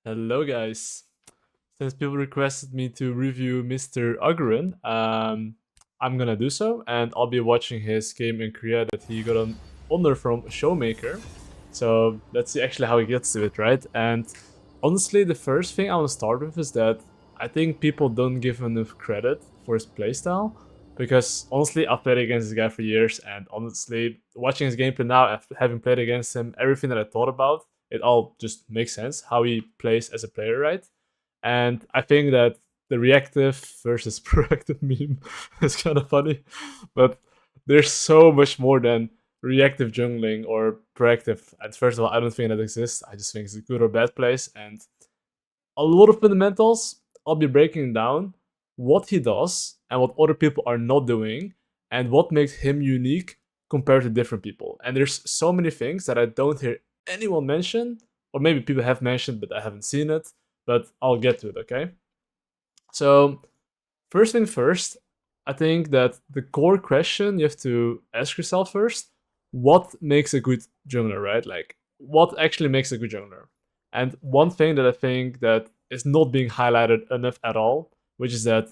Hello, guys. Since people requested me to review Mr. Agurin, I'm gonna do so, and I'll be watching his game in Korea that he got an honor from Showmaker. So let's see actually how he gets to it, right? And honestly, the first thing I want to start with is that I think people don't give him enough credit for his playstyle. Because honestly, I've played against this guy for years, and honestly, watching his gameplay now, having played against him, everything that I thought about, it all just makes sense how he plays as a player, right? And I think that the reactive versus proactive meme is kind of funny, but there's so much more than reactive jungling or proactive. And first of all, I don't think that exists. I just think it's a good or bad place. And a lot of fundamentals, I'll be breaking down what he does and what other people are not doing and what makes him unique compared to different people. And there's so many things that I don't hear anyone mention, or maybe people have mentioned, but I haven't seen it. But I'll get to it, okay? So, first thing first, I think that the core question you have to ask yourself first, what makes a good jungler, right? Like, what actually makes a good jungler? And one thing that I think that is not being highlighted enough at all, which is that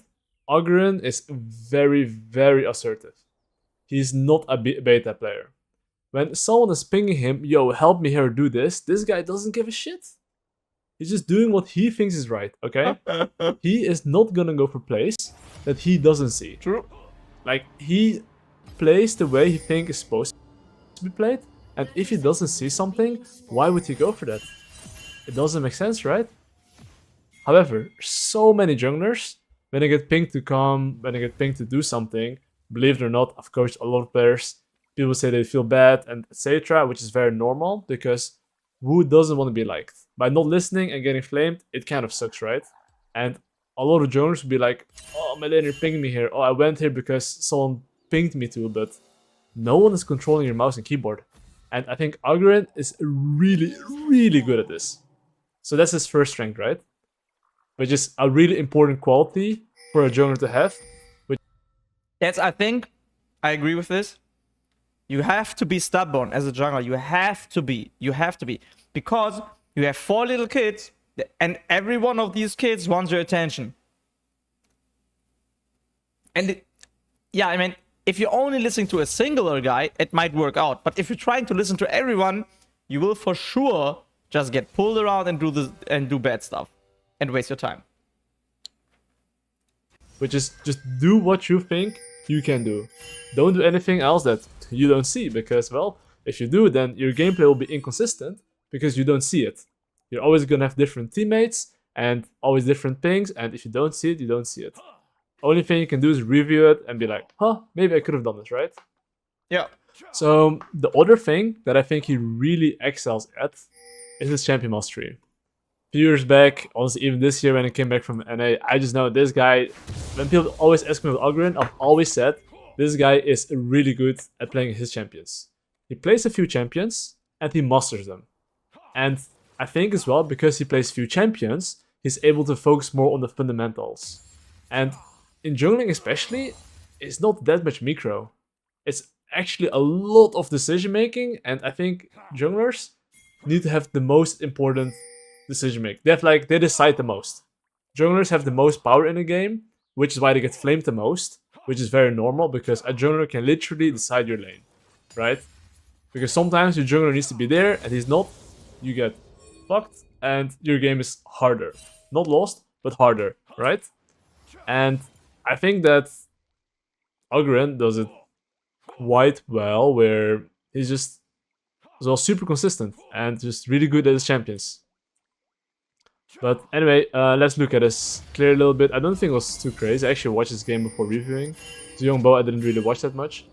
Agurin is very, very assertive. He's not a beta player. When someone is pinging him, yo, help me here, do this guy doesn't give a shit. He's just doing what he thinks is right, okay? He is not gonna go for plays that he doesn't see. True. Like, he plays the way he thinks is supposed to be played, and if he doesn't see something, why would he go for that? It doesn't make sense, right? However, so many junglers, when they get pinged to come, when they get pinged to do something, believe it or not, I've coached a lot of players. People say they feel bad and etc., which is very normal because who doesn't want to be liked? By not listening and getting flamed, it kind of sucks, right? And a lot of junglers would be like, oh, my laner pinged me here. Oh, I went here because someone pinged me to, but no one is controlling your mouse and keyboard. And I think Agurin is really, really good at this. So that's his first strength, right? Which is a really important quality for a jungler to have. Yes, I think I agree with this. You have to be stubborn as a jungler. You have to be. You have to be. Because you have 4 little kids, and every one of these kids wants your attention. And yeah, I mean, if you're only listening to a singular guy, it might work out. But if you're trying to listen to everyone, you will for sure just get pulled around and do bad stuff and waste your time. Which is just do what you think you can do. Don't do anything else that you don't see, because, well, if you do, then your gameplay will be inconsistent because you don't see it. You're always gonna have different teammates and always different things, and if you don't see it, you don't see it. Only thing you can do is review it and be like, huh, maybe I could have done this, right? Yeah. So the other thing that I think he really excels at is his champion mastery. Few years back, honestly, even this year when I came back from NA, I just know this guy, when people always ask me about Agurin, I've always said, this guy is really good at playing his champions. He plays a few champions, and he masters them. And I think as well, because he plays few champions, he's able to focus more on the fundamentals. And in jungling especially, it's not that much micro. It's actually a lot of decision making, and I think junglers need to have the most important decision making. They decide the most. Junglers have the most power in the game, which is why they get flamed the most, which is very normal because a jungler can literally decide your lane, right? Because sometimes your jungler needs to be there and he's not, you get fucked and your game is harder. Not lost, but harder, right? And I think that Agurin does it quite well, where he's just well, super consistent and just really good at his champions. But anyway, let's look at this clear a little bit. I don't think it was too crazy. I actually watched this game before reviewing. The Young Bo, I didn't really watch that much.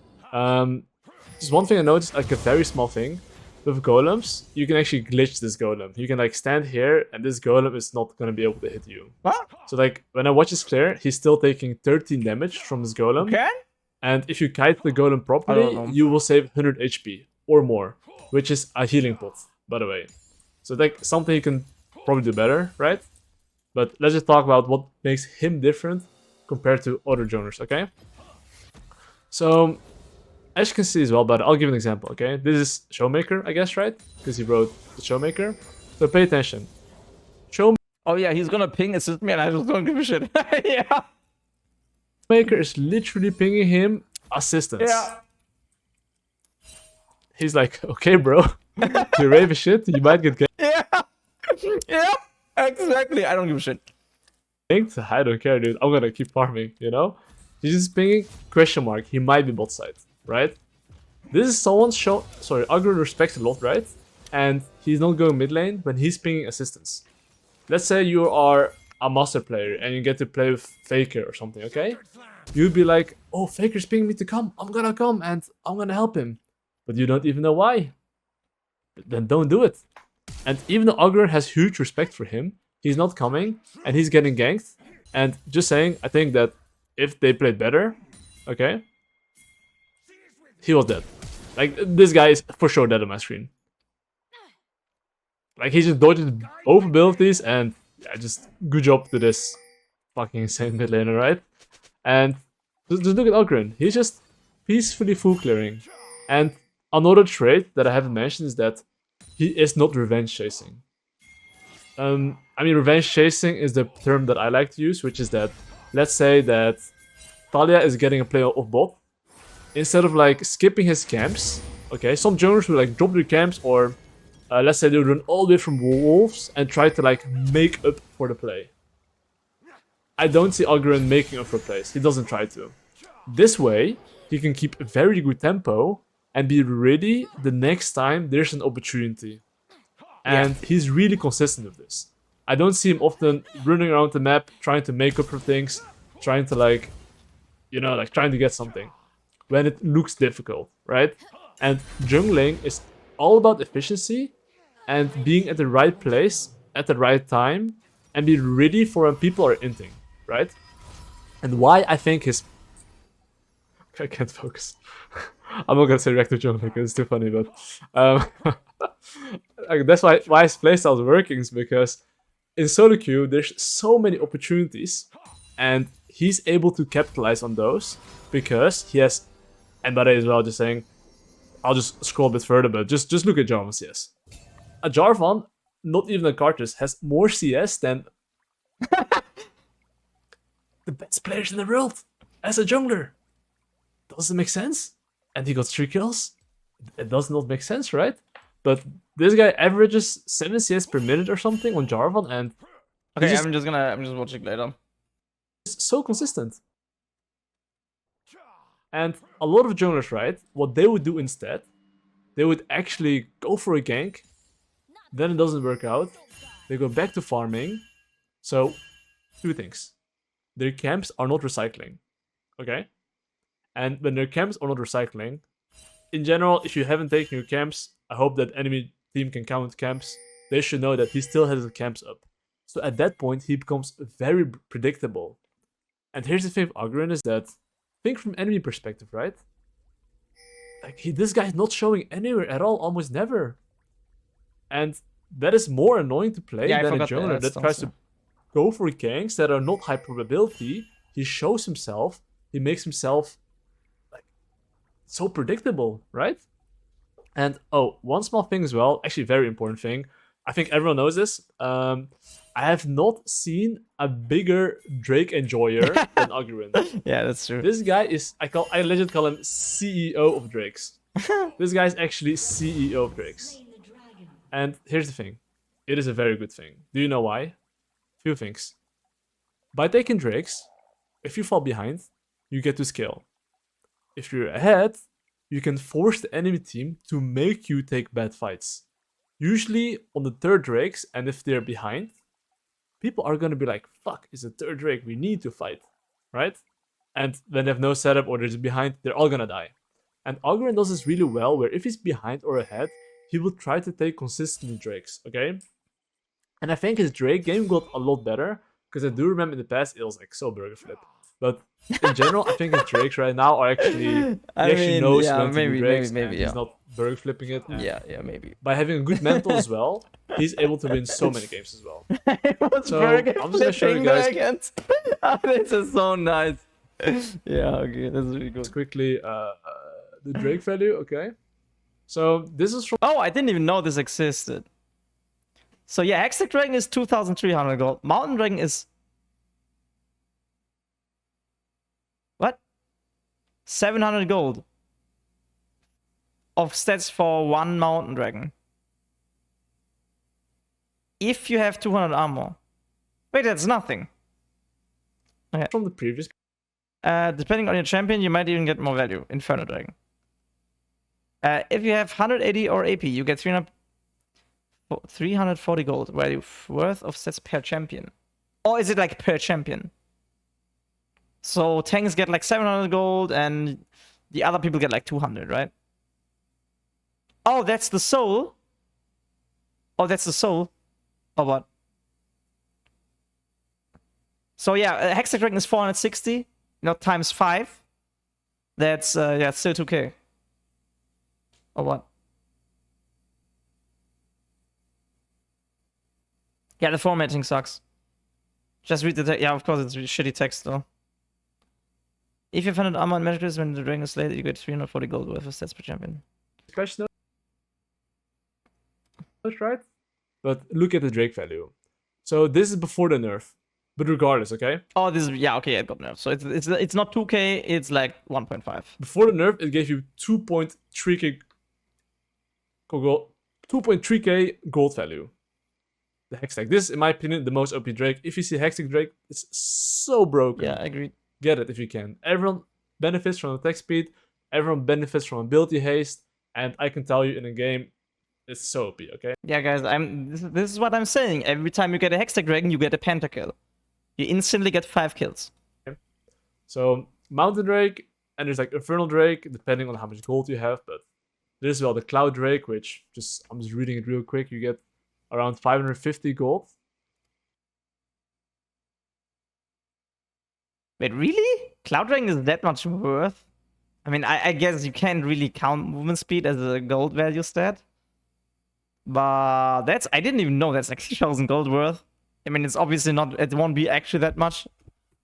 Just one thing I noticed, like a very small thing. With golems, you can actually glitch this golem. You can like stand here and this golem is not gonna be able to hit you. What? So like when I watch this clear, he's still taking 13 damage from this golem. Okay. And if you kite the golem properly, you will save 100 HP or more, which is a healing pot, by the way. So like something you can probably do better, right? But let's just talk about what makes him different compared to other junglers, okay? So, as you can see as well, but I'll give an example, okay? This is Showmaker, I guess, right? Because he wrote the Showmaker. So pay attention. Oh yeah, he's gonna ping assist me and I just don't give a shit. Yeah. Showmaker is literally pinging him assistance. Yeah. He's like, okay, bro, you rave as shit, you might get Yeah. Yeah. Exactly. I don't give a shit. ganked. I don't care, dude. I'm gonna keep farming, you know? He's just pinging question mark. He might be bot side, right? This is someone Agurin respects a lot, right? And he's not going mid lane when he's pinging assistance. Let's say you are a master player and you get to play with Faker or something, okay? You'd be like, oh, Faker's pinging me to come. I'm gonna come and I'm gonna help him. But you don't even know why. Then don't do it. And even though Agurin has huge respect for him, he's not coming and he's getting ganked. And just saying, I think that if they played better, okay, he was dead. Like, this guy is for sure dead on my screen. Like, he just dodges both abilities and yeah, just good job to this fucking insane mid laner, right? And just look at Agurin. He's just peacefully full clearing. And another trait that I haven't mentioned is that he is not revenge chasing. I mean, revenge chasing is the term that I like to use, which is that, let's say that Talia is getting a play of bot. Instead of like skipping his camps, okay, some junglers will like drop their camps or let's say they run all the way from wolves and try to like make up for the play. I don't see Agurin making up for plays. He doesn't try to. This way, he can keep a very good tempo and be ready the next time there's an opportunity. And he's really consistent with this. I don't see him often running around the map, trying to make up for things, trying to like, you know, like trying to get something when it looks difficult, right? And jungling is all about efficiency and being at the right place at the right time and be ready for when people are inting, right? And why I think his... I can't focus. I'm not gonna say reactive jungling because it's too funny, but like, that's why his playstyle is working, is because in solo queue there's so many opportunities and he's able to capitalize on those because he has, and by that as well, just saying, I'll just scroll a bit further, but just look at Jarvan CS. A Jarvan, not even a Karthus, has more CS than the best players in the world as a jungler. Does it make sense? And he got 3 kills? It does not make sense, right? But this guy averages 7 CS per minute or something on Jarvan, and okay, I'm just watching later. It's so consistent. And a lot of junglers, right, what they would do instead, they would actually go for a gank, then it doesn't work out, they go back to farming. So, 2 things. Their camps are not recycling, okay? And when their camps are not recycling, in general, if you haven't taken your camps, I hope that enemy team can count camps. They should know that he still has his camps up. So at that point, he becomes very predictable. And here's the thing with Agurin is that, think from enemy perspective, right? Like, this guy's not showing anywhere at all, almost never. And that is more annoying to play than a jungler that tries to go for ganks that are not high probability. He shows himself, he makes himself like so predictable, right? And oh, one small thing as well, actually very important thing. I think everyone knows this. I have not seen a bigger Drake enjoyer than Agurin. Yeah, that's true. This guy is, I legit call him CEO of Drakes. This guy is actually CEO of Drakes. And here's the thing. It is a very good thing. Do you know why? Few things. By taking Drakes, if you fall behind, you get to scale. If you're ahead, you can force the enemy team to make you take bad fights. Usually on the 3rd Drakes, and if they're behind, people are gonna be like, fuck, it's a 3rd Drake, we need to fight, right? And when they have no setup or they're just behind, they're all gonna die. And Agurin does this really well, where if he's behind or ahead, he will try to take consistently Drakes, okay? And I think his Drake game got a lot better, because I do remember in the past, it was like so burger flip. But in general, I think his Drakes right now are actually, he actually knows when to do Drakes, maybe, he's not burger flipping it. Yeah, maybe. By having a good mental as well, he's able to win so many games as well. So I'm just gonna show you guys. This is so nice. Yeah, okay, that's really good. Quickly, the Drake value, okay. So this is from. Oh, I didn't even know this existed. So yeah, Hextech Dragon is 2,300 gold. Mountain Dragon is... What? 700 gold. Of stats for one Mountain Dragon. If you have 200 armor. Wait, that's nothing. Okay. From the previous. Depending on your champion, you might even get more value. Inferno Dragon. If you have 180 or AP, you get 340 gold value worth of stats per champion. Or is it like per champion? So tanks get like 700 gold and the other people get like 200, right? Oh, that's the soul. Oh, that's the soul. Or what? So yeah, Hextech Dragon is 460, not times 5. That's yeah, still 2k. Or what? Yeah, the formatting sucks. Just read the text. Yeah, of course, it's really shitty text though. If you find an armor and magic resist when the dragon is slain, you get 340 gold worth of stats per champion. Question, right? But look at the Drake value. So this is before the nerf, but regardless, okay? Oh, this is, yeah, okay, it got nerfed. So it's not 2k, it's like 1.5. Before the nerf, it gave you 2.3k gold, 2.3k gold value. The Hextech. This is, in my opinion, the most OP Drake. If you see Hextech Drake, it's so broken. Yeah, I agree. Get it if you can. Everyone benefits from attack speed. Everyone benefits from ability haste. And I can tell you in a game, it's so OP, okay? Yeah, guys, this is what I'm saying. Every time you get a Hextech Dragon, you get a Pentakill. You instantly get 5 kills. Okay. So, Mountain Drake, and there's like Infernal Drake, depending on how much gold you have. But there's as well the Cloud Drake, which I'm just reading it real quick. You get around 550 gold. Wait, really? Cloud Dragon is that much worth? I mean, I guess you can't really count movement speed as a gold value stat. But I didn't even know that's like 2,000 gold worth. I mean, it's obviously not, it won't be actually that much,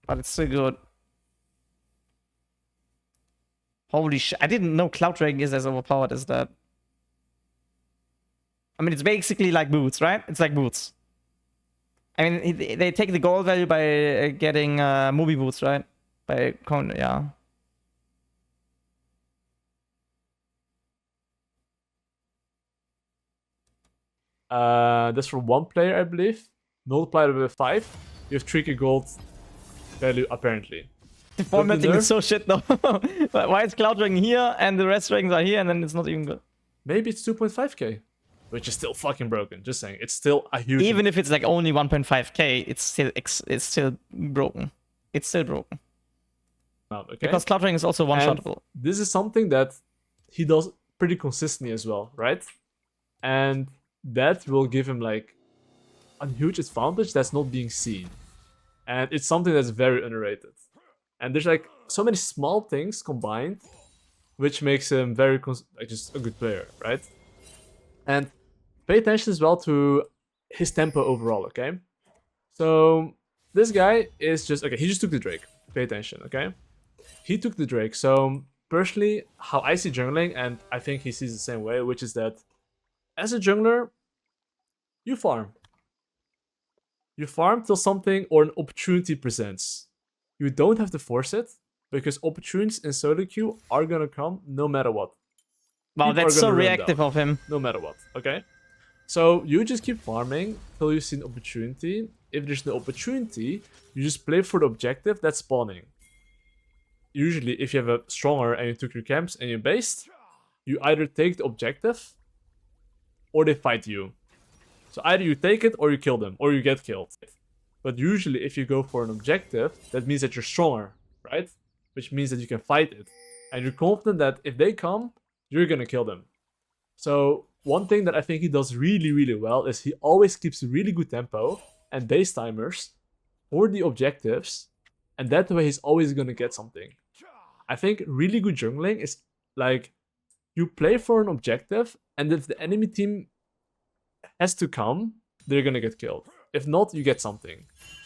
but it's still good. Holy shit, I didn't know Cloud Dragon is as overpowered as that. I mean, it's basically like boots, right? It's like boots. I mean, they take the gold value by getting movie boots, right? By yeah. That's for one player, I believe. Multiplied by 5, you have 3k gold value apparently. The formatting is so shit though. Why is Cloud Dragon here and the rest dragons are here and then it's not even good? Maybe it's 2.5k, which is still fucking broken. Just saying, it's still a huge. Even if it's like only 1.5k, it's still broken. It's still broken. Okay. Because Cloud Dragon is also one-shottable. This is something that he does pretty consistently as well, right? And that will give him like a huge advantage that's not being seen. And it's something that's very underrated. And there's like so many small things combined, which makes him very like just a good player, right? And pay attention as well to his tempo overall, okay? So this guy is just, okay, he just took the Drake. Pay attention, okay? He took the Drake. So personally, how I see jungling, and I think he sees the same way, which is that as a jungler, you farm. You farm till something or an opportunity presents. You don't have to force it, because opportunities in solo queue are gonna come no matter what. Wow, that's so reactive of him. No matter what, okay? So you just keep farming till you see an opportunity. If there's no opportunity, you just play for the objective that's spawning. Usually, if you have a stronger and you took your camps and you based, you either take the objective or they fight you. So either you take it or you kill them or you get killed. But usually if you go for an objective, that means that you're stronger, right? Which means that you can fight it. And you're confident that if they come, you're gonna kill them. So one thing that I think he does really, really well is he always keeps a really good tempo and base timers for the objectives. And that way he's always gonna get something. I think really good jungling is like, you play for an objective, and if the enemy team has to come, they're gonna get killed. If not, you get something.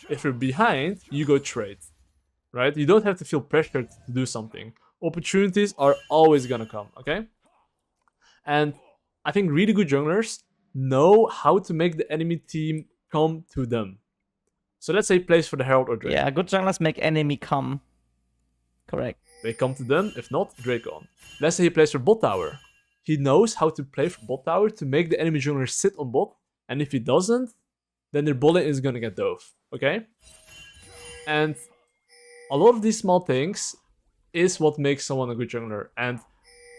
If you're behind, you go trade, right? You don't have to feel pressured to do something. Opportunities are always gonna come, okay? And I think really good junglers know how to make the enemy team come to them. So let's say he plays for the Herald or Drake. Yeah, good junglers make enemy come. Correct. They come to them, if not, Drake on. Let's say he plays for bot tower. He knows how to play for bot tower to make the enemy jungler sit on bot, and if he doesn't, then their bot lane is gonna get dove, okay? And a lot of these small things is what makes someone a good jungler. And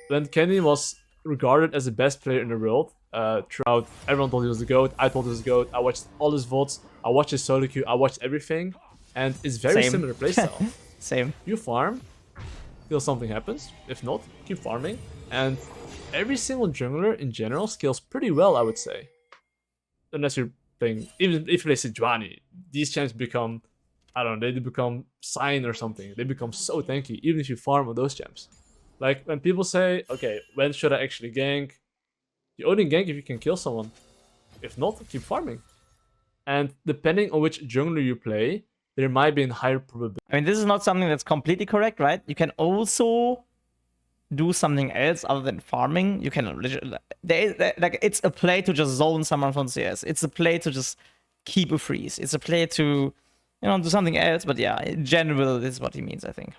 when Kenny was regarded as the best player in the world, throughout, everyone thought he was the GOAT, I thought he was the GOAT, I watched all his VODs, I watched his solo queue, I watched everything, and it's very Same. similar playstyle. Same. You farm till something happens, if not, keep farming, and every single jungler in general scales pretty well, I would say. Unless you're playing, even if you play Sejuani, these champs become, I don't know, they become Sign or something. They become so tanky, even if you farm on those champs. Like, when people say, okay, when should I actually gank? You only gank if you can kill someone. If not, keep farming. And depending on which jungler you play, there might be a higher probability. I mean, this is not something that's completely correct, right? You can also do something else other than farming. You can like, it's a play to just zone someone from CS. It's a play to just keep a freeze. It's a play to, you know, do something else. But yeah, in general, this is what he means, I think.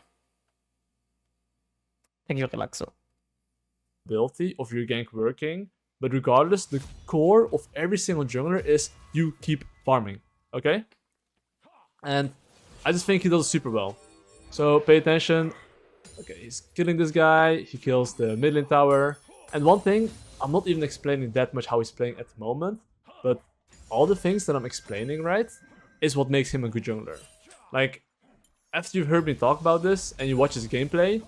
Thank you, Relaxo. Ability of your gank working, but regardless, the core of every single jungler is you keep farming, okay? And I just think he does it super well. So pay attention. Okay, he's killing this guy, he kills the mid lane tower. And one thing, I'm not even explaining that much how he's playing at the moment, but all the things that I'm explaining, right, is what makes him a good jungler. Like, after you've heard me talk about this and you watch his gameplay,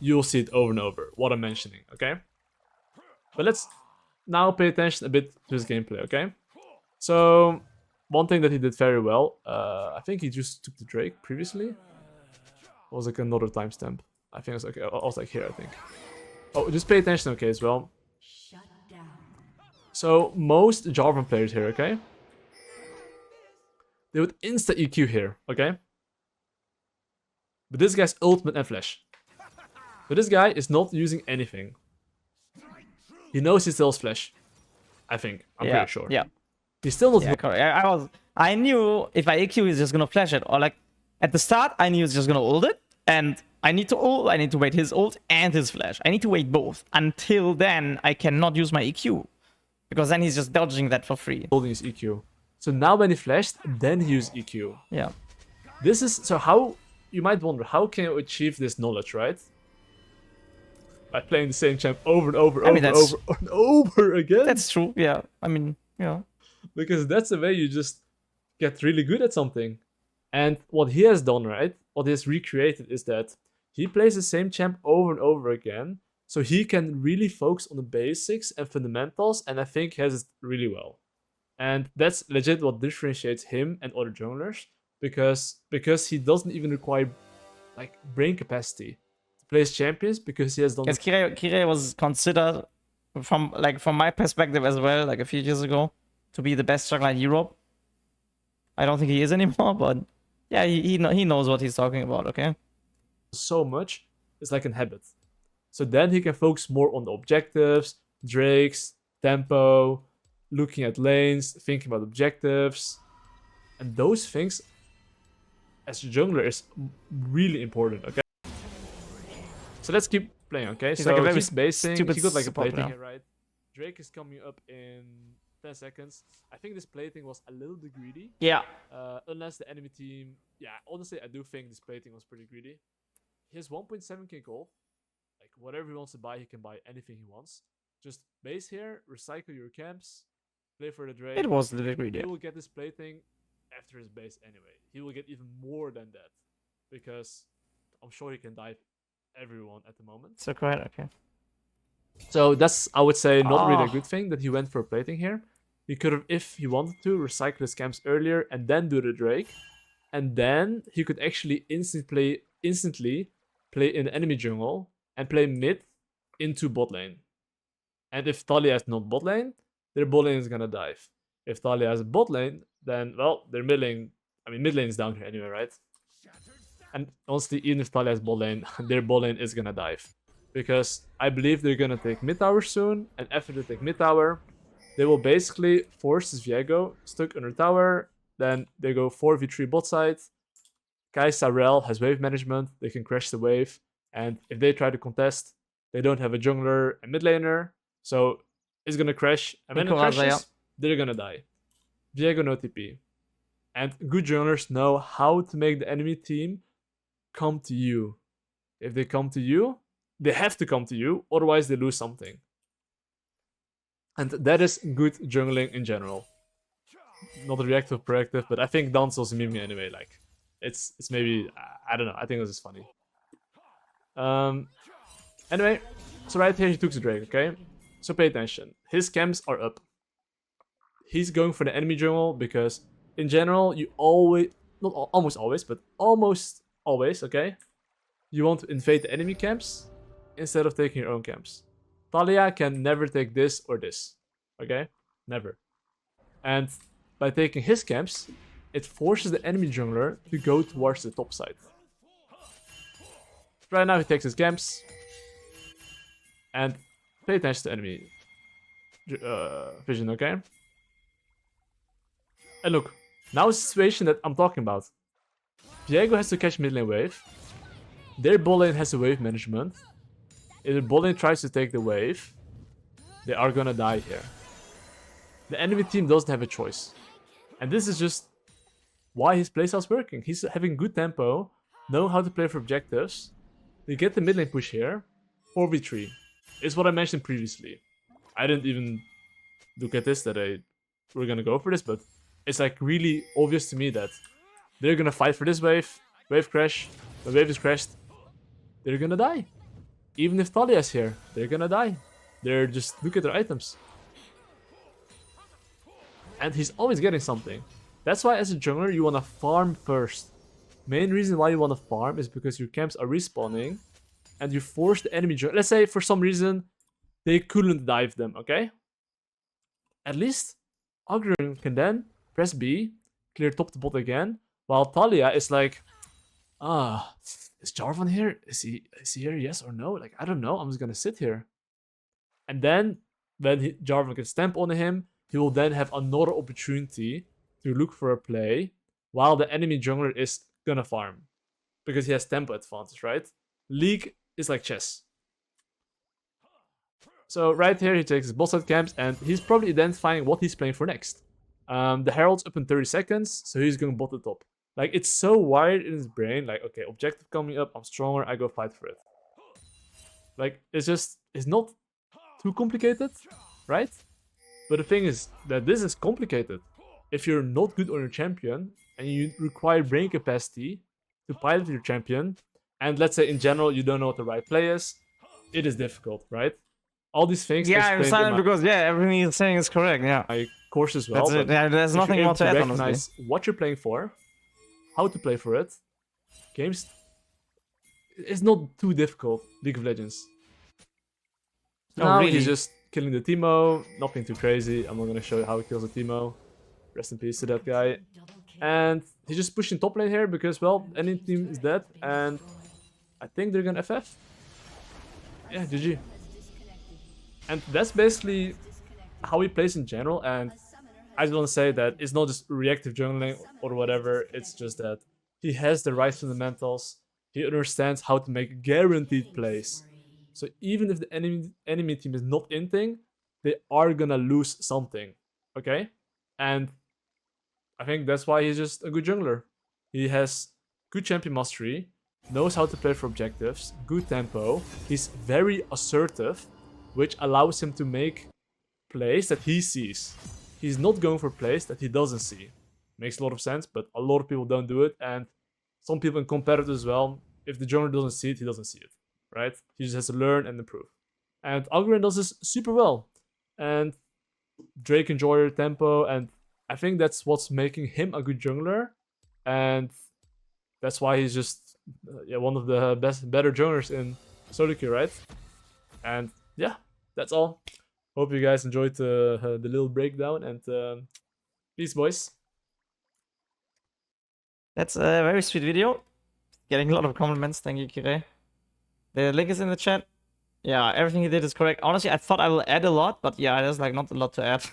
you'll see it over and over, what I'm mentioning, okay? But let's now pay attention a bit to his gameplay, okay? So, one thing that he did very well, I think he just took the Drake previously. It was like another timestamp. I think it was like, I was like here, I think. Oh, just pay attention, okay, as well. So, most Jarvan players here, okay? They would insta EQ here, okay? But this guy's ultimate and flash. So this guy is not using anything. He knows he still has flash. I think. I'm pretty sure. Yeah. He's still not. Yeah, correct. I knew if I EQ, he's just gonna flash it. Or like at the start, I knew he's just gonna ult it, and I need to ult. I need to wait his ult and his flash. I need to wait both. Until then, I cannot use my EQ, because then he's just dodging that for free. Holding his EQ. So now when he flashed, then he used EQ. Yeah. This is so how you might wonder how can you achieve this knowledge, right? By playing the same champ over and over, over and over again. That's true. Yeah. I mean, yeah. Because that's the way you just get really good at something. And what he has done, right? What he has recreated is that he plays the same champ over and over again, so he can really focus on the basics and fundamentals, and I think he has it really well. And that's legit what differentiates him and other junglers, because he doesn't even require like brain capacity to play as champions, because he has done. Yes, Kirei was considered from my perspective as well, like a few years ago, to be the best jungler in Europe. I don't think he is anymore, but yeah, he knows what he's talking about. Okay. So much, it's like a habit. So then he can focus more on the objectives, drakes, tempo, looking at lanes, thinking about objectives, and those things as a jungler is really important. Okay. So let's keep playing. Okay. He's so like a very he's basing. He got like a support plating now. here, right? Drake is coming up in 10 seconds. I think this plating was a little bit greedy. Yeah. Unless the enemy team... Yeah, honestly, I do think this plating was pretty greedy. He has 1.7k gold. Like, whatever he wants to buy, he can buy anything he wants. Just base here, recycle your camps, play for the Drake. It was a little greedy. He will get this plating after his base anyway. He will get even more than that. Because I'm sure he can dive everyone at the moment. So quite okay. So that's, I would say, not really a good thing that he went for plating here. He could have, if he wanted to, recycle his camps earlier and then do the Drake. And then he could actually instantly play in enemy jungle and play mid into bot lane. And if Talia has not bot lane, their bot lane is gonna dive. If Talia has a bot lane, then, well, their mid lane, I mean, mid lane is down here anyway, right? And honestly, even if Talia has bot lane, their bot lane is gonna dive. Because I believe they're gonna take mid tower soon, and after they take mid tower, they will basically force this Viego stuck under tower. Then they go 4v3 bot side. Kai'Sa Rel has wave management. They can crash the wave. And if they try to contest, they don't have a jungler and mid laner. So it's going to crash. And when it crashes, they're going to die. Viego no TP. And good junglers know how to make the enemy team come to you. If they come to you, they have to come to you. Otherwise, they lose something. And that is good jungling in general. Not reactive, proactive, but I think Dance also meme me anyway. Like, it's maybe, I don't know. I think this is funny. Anyway, so right here he took the Drake, okay? So pay attention. His camps are up. He's going for the enemy jungle because in general, you always, not almost always, but almost always, okay? You want to invade the enemy camps instead of taking your own camps. Talia can never take this or this, okay? Never. And by taking his camps, it forces the enemy jungler to go towards the top side. Right now he takes his camps. And pay attention to enemy vision, okay? And look, now is the situation that I'm talking about. Viego has to catch mid lane wave. Their bot lane has a wave management. If the bot lane tries to take the wave, they are gonna die here. The enemy team doesn't have a choice. And this is just why his playstyle's working. He's having good tempo, knowing how to play for objectives. They get the mid lane push here, 4v3. It's what I mentioned previously. I didn't even look at this, that we're gonna go for this, but it's like really obvious to me that they're gonna fight for this wave. Wave crash. The wave is crashed. They're gonna die. Even if Talia's here, they're gonna die. They're just, look at their items. And he's always getting something. That's why as a jungler, you wanna farm first. Main reason why you wanna farm is because your camps are respawning and you force the enemy jungler. Let's say for some reason, they couldn't dive them, okay? At least Agurin can then press B, clear top to bot again, while Talia is like, is Jarvan here? Is he here? Yes or no? Like, I don't know. I'm just gonna sit here. And then when Jarvan can stamp on him, he will then have another opportunity to look for a play while the enemy jungler is gonna farm. Because he has tempo advantage, right? League is like chess. So right here he takes his bot side camps and he's probably identifying what he's playing for next. The Herald's up in 30 seconds, so he's going bot to top. Like, it's so wired in his brain, like, okay, objective coming up, I'm stronger, I go fight for it. Like, it's not too complicated, right? But the thing is that this is complicated. If you're not good on your champion, and you require brain capacity to pilot your champion, and let's say in general you don't know what the right play is, it is difficult, right? All these things. Yeah, I'm silent because everything you're saying is correct. Yeah, my course as well. That's it. Yeah, there's nothing more to add. Recognize what you're playing for, how to play for it. Games. It's not too difficult. League of Legends. No, really. He's just killing the Teemo. Nothing too crazy. I'm not gonna show you how he kills the Teemo. Rest in peace to that guy. And he's just pushing top lane here because, well, any team is dead, and I think they're gonna FF. Yeah, GG. And that's basically how he plays in general, and I just want to say that it's not just reactive jungling or whatever, it's just that he has the right fundamentals, he understands how to make guaranteed plays. So even if the enemy team is not inting, they are gonna lose something, okay? And I think that's why he's just a good jungler. He has good champion mastery, knows how to play for objectives, good tempo, he's very assertive, which allows him to make plays that he sees. He's not going for plays that he doesn't see. Makes a lot of sense, but a lot of people don't do it, and some people in competitive as well, if the jungler doesn't see it, he doesn't see it, right? He just has to learn and improve. And Agurin does this super well. And Drake enjoys tempo, and I think that's what's making him a good jungler, and that's why he's just one of the better junglers in solo queue, right? And yeah, that's all. Hope you guys enjoyed the little breakdown, and peace, boys. That's a very sweet video. Getting a lot of compliments. Thank you, Kirei. The link is in the chat. Yeah, everything he did is correct. Honestly, I thought I will add a lot, but yeah, there's like not a lot to add.